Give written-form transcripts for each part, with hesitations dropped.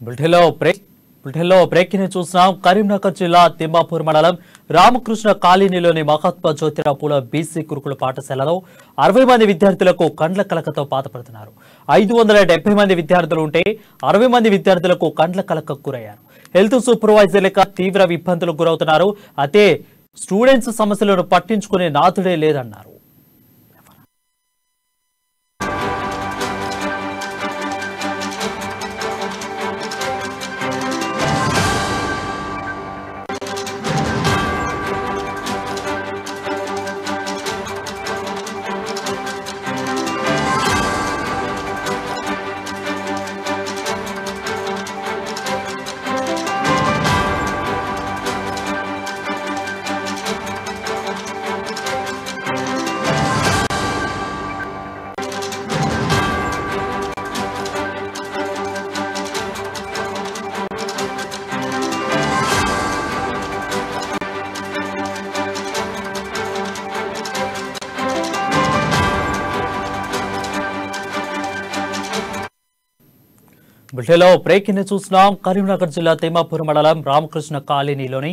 బుల్టెలో breaking చూస్తున్నాం. కరీంనగర్ జిల్లా తిమ్మాపూర్ మండలం రామకృష్ణ కాలనీలోని మహాత్మా జ్యోతిరావు పూలే బీసీ గురుకుల పాఠశాలలో 60 మంది విద్యార్థులకు కండ్ల కలకతో బాధపడుతున్నారు. 570 మంది విద్యార్థులు ఉంటే 60 మంది విద్యార్థులకు కండ్ల కలకకు గురయ్యారు. హెల్త్ సూపర్వైజర్ లేక తీవ్ర ఇబ్బందులకు గురవుతున్నారు. అయితే స్టూడెంట్స్ సమస్యలను పట్టించుకునే నాథుడే లేదన్నారు. బుల్టెలో బ్రేకింగ్ చూస్తున్నాం. కరీంనగర్ జిల్లా తిమ్మాపూర్ మండలం రామకృష్ణ కాలనీలోని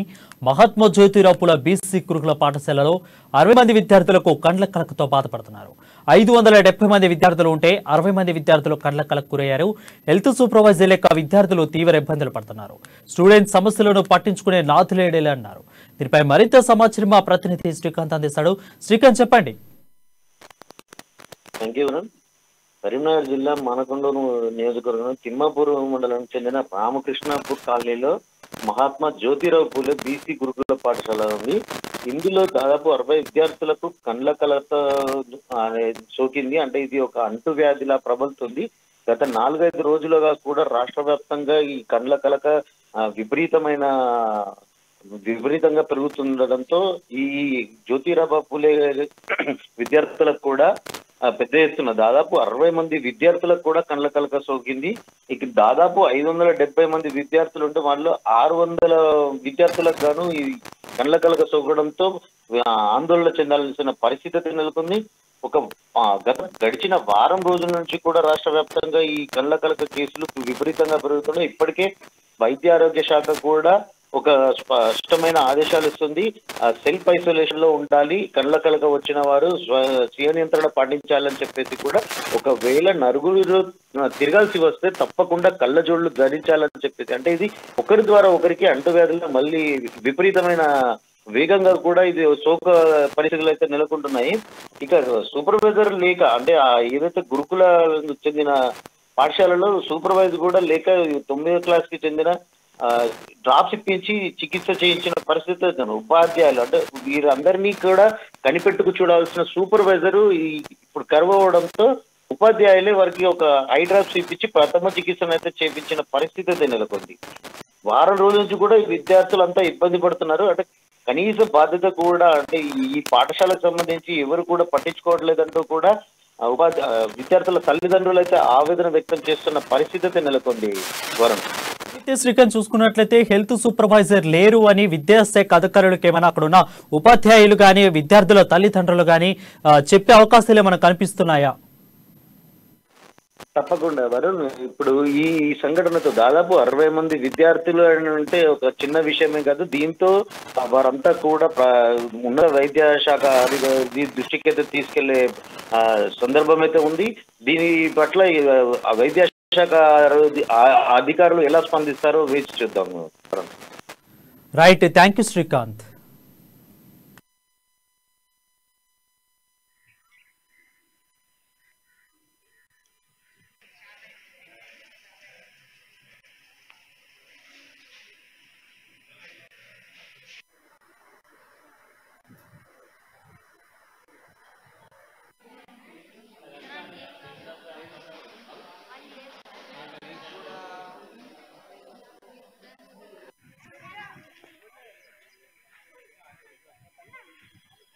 మహాత్మా జ్యోతిరావు పూలే బీసీ గురుకుల పాఠశాలలో 60 మంది విద్యార్థులకు కండ్ల కలకతో బాధపడుతున్నారు. 570 మంది విద్యార్థులు ఉంటే 60 మంది విద్యార్థులు కండ్ల కలకు గురయ్యారు. హెల్త్ సూపర్వైజర్ లేక విద్యార్థులు తీవ్ర ఇబ్బందులు పడుతున్నారు. స్టూడెంట్స్ సమస్యలను పట్టించుకునే నాథులేడేలే అన్నారు. దీనిపై మరింత సమాచారం మా ప్రతినిధి శ్రీకాంత్ అందిస్తాడు. శ్రీకాంత్, చెప్పండి. కరీంనగర్ జిల్లా మానకొండూరు నియోజకవర్గం తిమ్మాపూర్ మండలానికి చెందిన రామకృష్ణపూర్ కాలనీలో మహాత్మా జ్యోతిరావు పూలే బీసీ గురుకుల పాఠశాల ఉంది. ఇందులో దాదాపు 60 విద్యార్థులకు కండ్ల కలత సోకింది. అంటే ఇది ఒక అంటువ్యాధిలా ప్రబలుతుంది. గత 4-5 రోజులుగా కూడా రాష్ట్ర వ్యాప్తంగా ఈ కండ్ల కలక విపరీతంగా పెరుగుతుండటంతో ఈ జ్యోతిరావు పూలే విద్యార్థులకు కూడా పెద్ద ఎత్తున దాదాపు 60 మంది విద్యార్థులకు కూడా కండ్ల కలక సోకింది. ఇక దాదాపు 570 మంది విద్యార్థులు ఉంటే వాళ్ళు 600 విద్యార్థులకు గాను ఈ కండ్ల కలక సోకడంతో ఆందోళన చెందాల్సిన పరిస్థితి నెలకొంది. గడిచిన వారం రోజుల నుంచి కూడా రాష్ట్ర వ్యాప్తంగా ఈ కండ్ల కలక కేసులు విపరీతంగా పెరుగుతున్నాయి. ఇప్పటికే వైద్య ఆరోగ్య శాఖ కూడా ఒక స్పష్టమైన ఆదేశాలు ఇస్తుంది. సెల్ఫ్ ఐసోలేషన్ లో ఉండాలి, కండ్ల కలక వచ్చిన వారు స్వీయ నియంత్రణ పాటించాలని చెప్పేసి కూడా, ఒకవేళ నలుగురు తిరగాల్సి వస్తే తప్పకుండా కళ్ళజోళ్లు ధరించాలని చెప్పేసి, అంటే ఇది ఒకరి ద్వారా ఒకరికి అంటువ్యాధులు మళ్ళీ విపరీతమైన వేగంగా కూడా ఇది సోక పరిస్థితులు అయితే నెలకొంటున్నాయి. ఇక సూపర్వైజర్ లేక, అంటే ఏదైతే గురుకుల చెందిన పాఠశాలలో సూపర్వైజర్ కూడా లేక 9వ క్లాస్ కి చెందిన డ్రాప్స్ ఇప్పించి చికిత్స చేయించిన పరిస్థితి. ఉపాధ్యాయులు అంటే వీరందరినీ కూడా కనిపెట్టుకు చూడాల్సిన సూపర్వైజరు ఇప్పుడు కరువు అవడంతో ఉపాధ్యాయులే వారికి ఒక ఐ డ్రాప్స్ ఇప్పించి ప్రథమ చికిత్సను అయితే చేయించిన పరిస్థితి అయితే నెలకొంది. వారం రోజుల నుంచి కూడా విద్యార్థులంతా ఇబ్బంది పడుతున్నారు. అంటే కనీస బాధ్యత కూడా, అంటే ఈ పాఠశాలకు సంబంధించి ఎవరు కూడా పట్టించుకోవట్లేదంటూ కూడా విద్యార్థుల తల్లిదండ్రులు అయితే ఆవేదన వ్యక్తం చేస్తున్న పరిస్థితి అయితే నెలకొంది. శ్రీకాంత్, చూసుకున్నట్లయితే హెల్త్ సూపర్వైజర్ లేరు అని విద్యాశాఖ అధికారులకు ఏమైనా అక్కడ ఉన్న ఉపాధ్యాయులు కానీ విద్యార్థుల తల్లిదండ్రులు కానీ చెప్పే అవకాశాలు ఏమైనా కనిపిస్తున్నాయా? తప్పకుండా వరుణ్, ఇప్పుడు ఈ సంఘటనతో దాదాపు 60 మంది విద్యార్థులు అంటే ఒక చిన్న విషయమే కాదు. దీంతో వారంతా కూడా ఉన్నత వైద్య శాఖ దృష్టికి అయితే తీసుకెళ్లే సందర్భం అయితే ఉంది. దీని పట్ల వైద్య శాఖ అధికారులు ఎలా స్పందిస్తారో వేచి చూద్దాము. Right, thank you Srikanth.